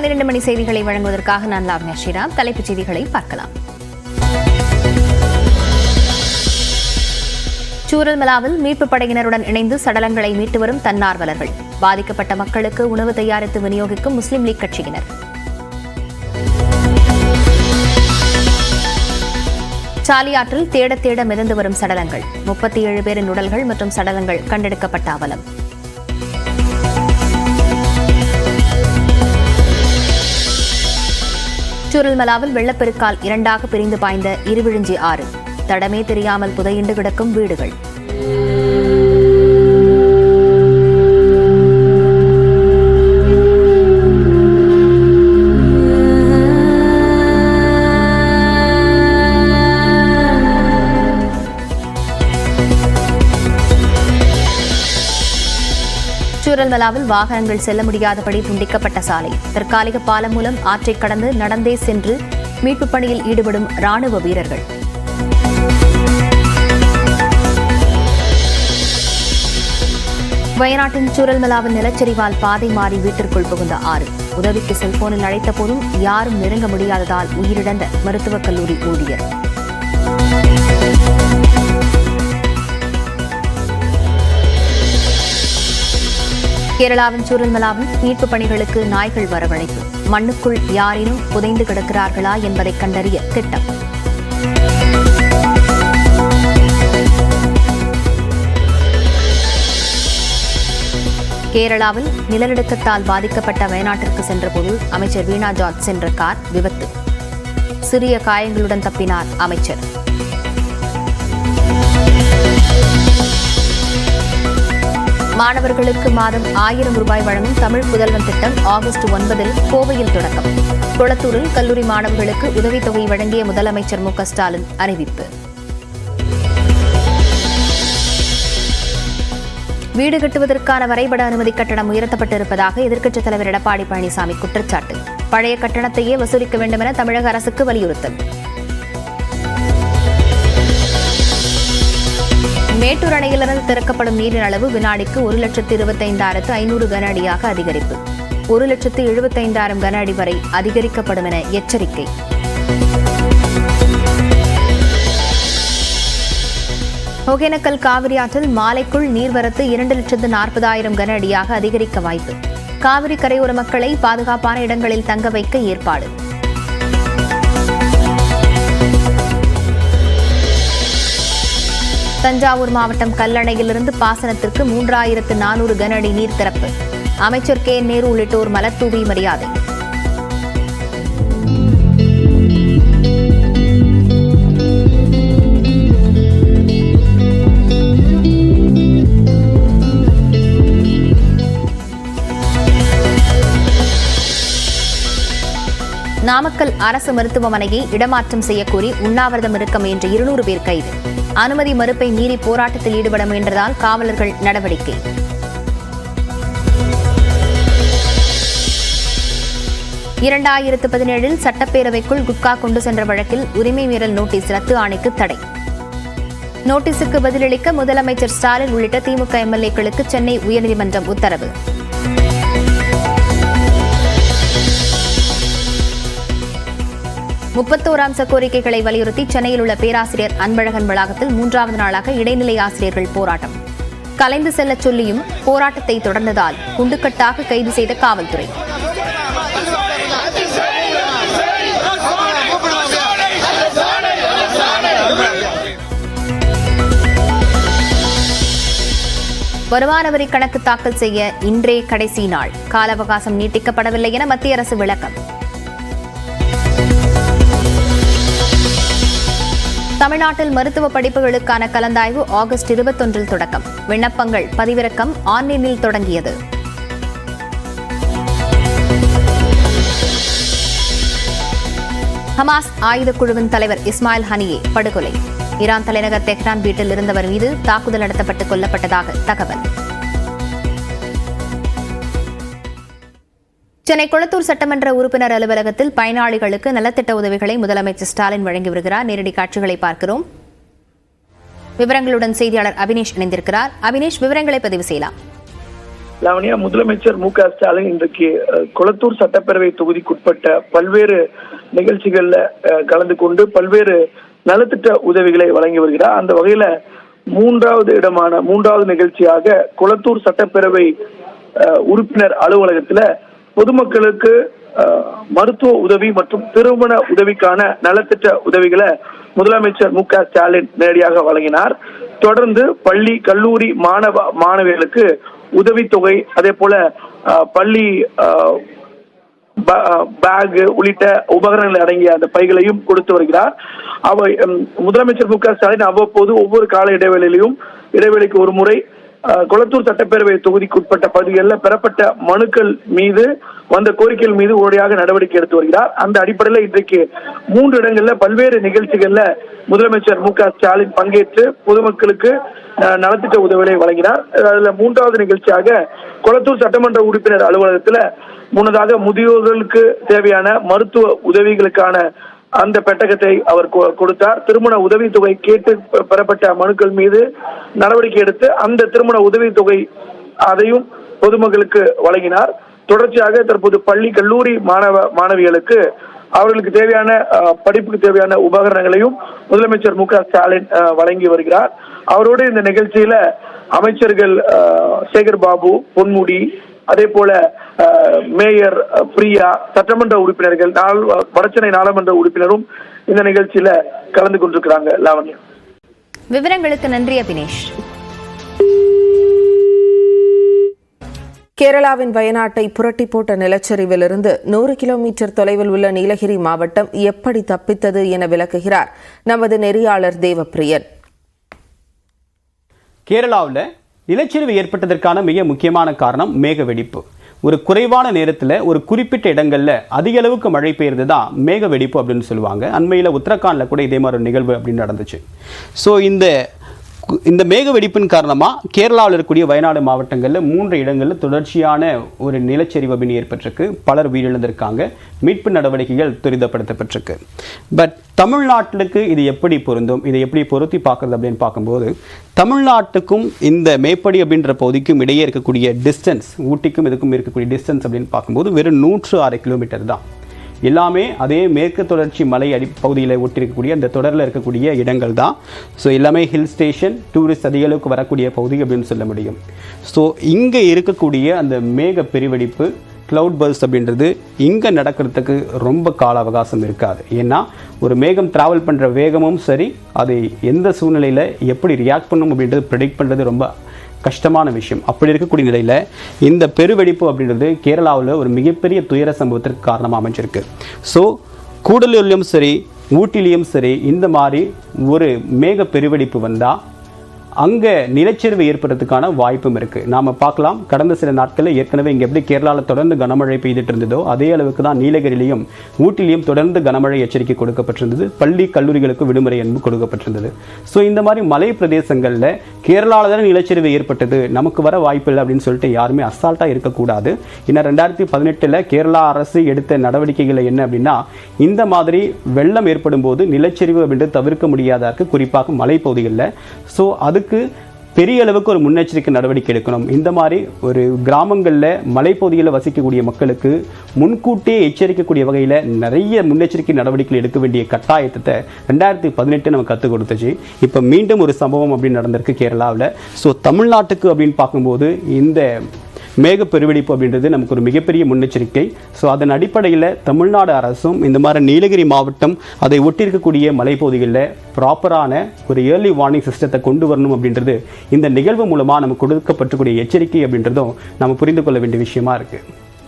12 மணி செய்திகளை வழங்குவதற்காக நான் லாவண்யா ஸ்ரீராம். தலைப்புச் செய்திகளை பார்க்கலாம். சூரல்மலாவில் மீட்புப் படையினருடன் இணைந்து சடலங்களை மீட்டு வரும் தன்னார்வலர்கள். பாதிக்கப்பட்ட மக்களுக்கு உணவு தயாரித்து விநியோகிக்கும் முஸ்லிம் லீக் கட்சியினர். சாலியாற்றில் தேட தேட மிதந்து வரும் சடலங்கள். 37 பேரின் உடல்கள் மற்றும் சடலங்கள் கண்டெடுக்கப்பட்ட அவலம். சூரல்மலாவில் வெள்ளப்பெருக்கால் 2ஆக பிரிந்து பாய்ந்த இருவிழிஞ்சி ஆறு. தடமே தெரியாமல் புதையுண்டு கிடக்கும் வீடுகள். சூரல்மலாவில் வாகனங்கள் செல்ல முடியாதபடி துண்டிக்கப்பட்ட சாலை. தற்காலிக பாலம் மூலம் ஆற்றை கடந்து நடந்தே சென்று மீட்புப் பணியில் ஈடுபடும் ராணுவ வீரர்கள். வயநாட்டின் சூரல்மலாவின் நிலச்சரிவால் பாதை மாறி வீட்டிற்குள் புகுந்த ஆறு. உதவிக்கு செல்போனில் அழைத்த போதும் யாரும் நெருங்க முடியாததால் உயிரிழந்த மருத்துவக் கல்லூரி ஊழியர். கேரளாவின் சூரல்மலாவில் மீட்புப் பணிகளுக்கு நாய்கள் வரவழைப்பு. மண்ணுக்குள் யாரேனும் புதைந்து கிடக்கிறார்களா என்பதை கண்டறிய திட்டம். கேரளாவில் நிலநடுக்கத்தால் பாதிக்கப்பட்ட வயநாட்டிற்கு சென்றபோது அமைச்சர் வீணா ஜார்ஜ் சென்ற கார் விபத்து. சிறிய காயங்களுடன் தப்பினார் அமைச்சர். மாணவர்களுக்கு மாதம் 1000 ரூபாய் வழங்கும் தமிழ் புதல்வன் திட்டம் ஆகஸ்ட் 9 கோவையில் தொடக்கம். கொளத்தூரில் கல்லூரி மாணவர்களுக்கு உதவித்தொகை வழங்கிய முதலமைச்சர் மு.க. ஸ்டாலின் அறிவிப்பு. வீடு கட்டுவதற்கான வரைபட அனுமதி கட்டணம் உயர்த்தப்பட்டிருப்பதாக எதிர்க்கட்சித் தலைவர் எடப்பாடி பழனிசாமி குற்றச்சாட்டு. பழைய கட்டணத்தையே வசூலிக்க வேண்டும் என தமிழக அரசுக்கு வலியுறுத்தல். மேட்டூர் அணையிலிருந்து திறக்கப்படும் நீரின் அளவு வினாடிக்கு 1,25,500 கன அடியாக அதிகரிப்பு. 1,75,000 கன அடி வரை அதிகரிக்கப்படும் என எச்சரிக்கை. ஒகேனக்கல் காவிரி ஆற்றில் மாலைக்குள் நீர்வரத்து 2,40,000 கன அடியாக அதிகரிக்க வாய்ப்பு. காவிரி கரையோர மக்களை பாதுகாப்பான இடங்களில் தங்க வைக்க ஏற்பாடு. தஞ்சாவூர் மாவட்டம் கல்லணையிலிருந்து பாசனத்திற்கு 3,400 கன அடி நீர் திறப்பு. அமைச்சர் கே. நேரு உள்ளிட்டோர் மலர் தூவி மரியாதை. நாமக்கல் அரசு மருத்துவமனையை இடமாற்றம் செய்யக்கோரி உண்ணாவிரதம் இருக்க முயன்ற 200 பேர் கைது. அனுமதி மறுப்பை மீறி போராட்டத்தில் ஈடுபட முயன்றதால் காவலர்கள் நடவடிக்கை. (2017) சட்டப்பேரவைக்குள் குட்கா கொண்டு சென்ற வழக்கில் உரிமை மீறல் நோட்டீஸ் ரத்து ஆணைக்கு தடை. நோட்டீஸுக்கு பதிலளிக்க முதலமைச்சர் ஸ்டாலின் உள்ளிட்ட திமுக எம்எல்ஏக்களுக்கு சென்னை உயர்நீதிமன்றம் உத்தரவு. முப்பத்தோராம்ச கோரிக்கைகளை வலியுறுத்தி சென்னையில் உள்ள பேராசிரியர் அன்பழகன் வளாகத்தில் 3வது நாளாக இடைநிலை ஆசிரியர்கள் போராட்டம். கலைந்து செல்லச் சொல்லியும் போராட்டத்தை தொடர்ந்ததால் குண்டுக்கட்டாக கைது செய்த காவல்துறை. வருமான வரி கணக்கு தாக்கல் செய்ய இன்றே கடைசி நாள். கால அவகாசம் நீட்டிக்கப்படவில்லை என மத்திய அரசு விளக்கம். தமிழ்நாட்டில் மருத்துவ படிப்புகளுக்கான கலந்தாய்வு ஆகஸ்ட் 21 தொடக்கம். விண்ணப்பங்கள் பதிவிறக்கம் ஆன்லைனில் தொடங்கியது. ஹமாஸ் ஆயுதக்குழுவின் தலைவர் இஸ்மாயில் ஹனியே படுகொலை. ஈரான் தலைநகர் தெஹ்ரான் வீட்டில் இருந்தவர் மீது தாக்குதல் நடத்தப்பட்டு கொல்லப்பட்டதாக தகவல். சென்னை கொளத்தூர் சட்டமன்ற உறுப்பினர் அலுவலகத்தில் பயனாளிகளுக்கு நலத்திட்ட உதவிகளை முதலமைச்சர் ஸ்டாலின் வழங்கி வருகிறார். நேரடி காட்சிகளை பார்க்கிறோம். விவரங்களுடன் செய்தியாளர் அபினேஷ் இணைந்திருக்கிறார். அபினேஷ், விவரங்களை பதிவு செய்யலாம். லாவண்யா, முதலமைச்சர் மு.க. ஸ்டாலின் இன்றைக்கு கொளத்தூர் சட்டப்பேரவை தொகுதிக்குட்பட்ட பல்வேறு நிகழ்ச்சிகள்ல கலந்து கொண்டு பல்வேறு நலத்திட்ட உதவிகளை வழங்கி வருகிறார். அந்த வகையில மூன்றாவது நிகழ்ச்சியாக கொளத்தூர் சட்டப்பேரவை உறுப்பினர் அலுவலகத்துல பொதுமக்களுக்கு மருத்துவ உதவி மற்றும் திருமண உதவிக்கான நலத்திட்ட உதவிகளை முதலமைச்சர் மு.க. ஸ்டாலின் நேரடியாக வழங்கினார். தொடர்ந்து பள்ளி கல்லூரி மாணவிகளுக்கு உதவித்தொகை, அதே போல பள்ளி பேக் உள்ளிட்ட உபகரணங்கள் அடங்கிய அந்த பைகளையும் கொடுத்து வருகிறார். முதலமைச்சர் மு.க. ஸ்டாலின் அவ்வப்போது ஒவ்வொரு கால இடைவேளைக்கு ஒரு முறை கொளத்தூர் சட்டப்பேரவை தொகுதிக்கு உட்பட்ட பகுதிகளில் பெறப்பட்ட மனுக்கள் மீது வந்த கோரிக்கைகள் மீது உடனடியாக நடவடிக்கை எடுத்து வருகிறார். அந்த அடிப்படையில் இன்றைக்கு 3 இடங்கள்ல பல்வேறு நிகழ்ச்சிகள்ல முதலமைச்சர் மு.க. ஸ்டாலின் பங்கேற்று பொதுமக்களுக்கு நலத்திட்ட உதவிகளை வழங்கினார். அதுல 3வது நிகழ்ச்சியாக கொளத்தூர் சட்டமன்ற உறுப்பினர் அலுவலகத்துல முன்னதாக முதியோர்களுக்கு தேவையான மருத்துவ உதவிகளுக்கான அந்த பெட்டகத்தை அவர் கொடுத்தார். திருமண உதவித்தொகை கேட்டு பெறப்பட்ட மனுக்கள் மீது நடவடிக்கை எடுத்து அந்த திருமண உதவித்தொகை அதையும் பொதுமக்களுக்கு வழங்கினார். தொடர்ச்சியாக தற்போது பள்ளி கல்லூரி மாணவிகளுக்கு அவர்களுக்கு தேவையான படிப்புக்கு தேவையான உபகரணங்களையும் முதலமைச்சர் மு.க. ஸ்டாலின் வழங்கி வருகிறார். அவரோடு இந்த நிகழ்ச்சியில அமைச்சர்கள் சேகர் பாபு, பொன்முடி, அதே போல மேயர் பிரியா, சட்டமன்ற உறுப்பினர்கள், வடசென்னை நாடாளுமன்ற உறுப்பினரும் இந்த நிகழ்ச்சியில கலந்து கொண்டிருக்கிறாங்க. லாவண்யா, விவரங்களுக்கு நன்றி அபினேஷ். கேரளாவின் வயநாட்டை புரட்டி போட்ட நிலச்சரிவிலிருந்து 100 கிலோமீட்டர் தொலைவில் உள்ள நீலகிரி மாவட்டம் எப்படி தப்பித்தது என விளக்குகிறார் நமது நெறியாளர் தேவப்பிரியன். கேரளாவில் நிலச்சரிவு ஏற்பட்டதற்கான மிக முக்கியமான காரணம் மேக வெடிப்பு. ஒரு குறைவான நேரத்தில் ஒரு குறிப்பிட்ட இடங்களில் அதிக அளவுக்கு மழை பெய்யுறது தான் மேக வெடிப்பு அப்படின்னு சொல்லுவாங்க. அண்மையில் உத்தரகாண்டில் கூட இதே மாதிரி ஒரு நிகழ்வு அப்படின்னு நடந்துச்சு. ஸோ இந்த மேக வெடிப்பின் காரணமாக கேரளாவில் இருக்கக்கூடிய வயநாடு மாவட்டங்களில் 3 இடங்களில் தொடர்ச்சியான ஒரு நிலச்சரிவு அப்படின்னு ஏற்பட்டிருக்கு. பலர் உயிரிழந்திருக்காங்க. மீட்பு நடவடிக்கைகள் துரிதப்படுத்தப்பட்டிருக்கு. பட் தமிழ்நாட்டுக்கு இது எப்படி பொருந்தும், இதை எப்படி பொருத்தி பார்க்குறது அப்படின்னு பார்க்கும்போது, தமிழ்நாட்டுக்கும் இந்த மேப்படி அப்படின்ற பகுதிக்கும் இடையே இருக்கக்கூடிய டிஸ்டன்ஸ், ஊட்டிக்கும் இதுக்கும் இருக்கக்கூடிய டிஸ்டன்ஸ் அப்படின்னு பார்க்கும்போது வெறும் 106 கிலோமீட்டர் தான். எல்லாமே அதே மேற்கு தொடர்ச்சி மலை பகுதியில் ஒட்டிருக்கக்கூடிய அந்த தொடரில் இருக்கக்கூடிய இடங்கள் தான். ஸோ எல்லாமே ஹில் ஸ்டேஷன், டூரிஸ்ட் அதிக அளவுக்கு வரக்கூடிய பகுதி அப்படின்னு சொல்ல முடியும். ஸோ இங்கே இருக்கக்கூடிய அந்த மேக பெருவெடிப்பு, க்ளவுட் பர்ஸ்ட் அப்படின்றது இங்கே நடக்கிறதுக்கு ரொம்ப கால அவகாசம் இருக்காது. ஏன்னா ஒரு மேகம் ட்ராவல் பண்ணுற வேகமும் சரி, அது எந்த சூழ்நிலையில் எப்படி ரியாக்ட் பண்ணும் அப்படின்றது ப்ரெடிக்ட் பண்ணுறது ரொம்ப கஷ்டமான விஷயம். அப்படி இருக்கக்கூடிய நிலையில் இந்த பெருவெடிப்பு அப்படின்றது கேரளாவில் ஒரு மிகப்பெரிய துயர சம்பவத்திற்கு காரணமாக அமைஞ்சிருக்கு. ஸோ கூடலூர்லேயும் சரி, ஊட்டிலையும் சரி, இந்த மாதிரி ஒரு மேக பெருவெடிப்பு வந்தால் அங்கே நிலச்சரிவு ஏற்படுறதுக்கான வாய்ப்பும் இருக்குது. நாம் பார்க்கலாம், கடந்த சில நாட்களில் ஏற்கனவே இங்கே எப்படி கேரளாவில் தொடர்ந்து கனமழை பெய்துட்டு இருந்ததோ அதே அளவுக்கு தான் நீலகிரியிலையும் ஊட்டிலையும் தொடர்ந்து கனமழை எச்சரிக்கை கொடுக்கப்பட்டிருந்தது. பள்ளி கல்லூரிகளுக்கு விடுமுறை என்பது கொடுக்கப்பட்டிருந்தது. ஸோ இந்த மாதிரி மலை பிரதேசங்களில் கேரளாவில் தான் நிலச்சரிவு ஏற்பட்டது, நமக்கு வர வாய்ப்பு இல்லை அப்படின்னு சொல்லிட்டு யாருமே அசால்ட்டாக இருக்கக்கூடாது. ஏன்னா 2018 கேரளா அரசு எடுத்த நடவடிக்கைகள் என்ன அப்படின்னா, இந்த மாதிரி வெள்ளம் ஏற்படும் போது நிலச்சரிவு அப்படின்றது தவிர்க்க முடியாதற்கு, குறிப்பாக மலைப்பகுதிகளில். ஸோ அதுக்கு பெரிய அளவுக்கு ஒரு முன்னெச்சரிக்கை நடவடிக்கை எடுக்கணும். இந்த மாதிரி ஒரு கிராமங்களில் மலைப்பகுதிகளில் வசிக்கக்கூடிய மக்களுக்கு முன்கூட்டியே எச்சரிக்கக்கூடிய வகையில் நிறைய முன்னெச்சரிக்கை நடவடிக்கைகள் எடுக்க வேண்டிய கட்டாயத்தை 2018 நம்ம கற்றுக் கொடுத்துச்சு. இப்போ மீண்டும் ஒரு சம்பவம் அப்படின்னு நடந்திருக்கு கேரளாவில். ஸோ தமிழ்நாட்டுக்கு அப்படின்னு பார்க்கும்போது இந்த மேக பெருவெடிப்பு அப்படின்றது நமக்கு ஒரு மிகப்பெரிய முன்னெச்சரிக்கை. ஸோ அதன் அடிப்படையில் தமிழ்நாடு அரசும் இந்த மாதிரி நீலகிரி மாவட்டம் அதை ஒட்டியிருக்கக்கூடிய மலைப்பகுதிகளில் ப்ராப்பரான ஒரு ஏர்லி வார்னிங் சிஸ்டத்தை கொண்டு வரணும் அப்படின்றது இந்த நிகழ்வு மூலமாக நமக்கு கொடுக்கப்பட்டக்கூடிய எச்சரிக்கை அப்படின்றதும் நம்ம புரிந்து கொள்ள வேண்டிய விஷயமா இருக்குது.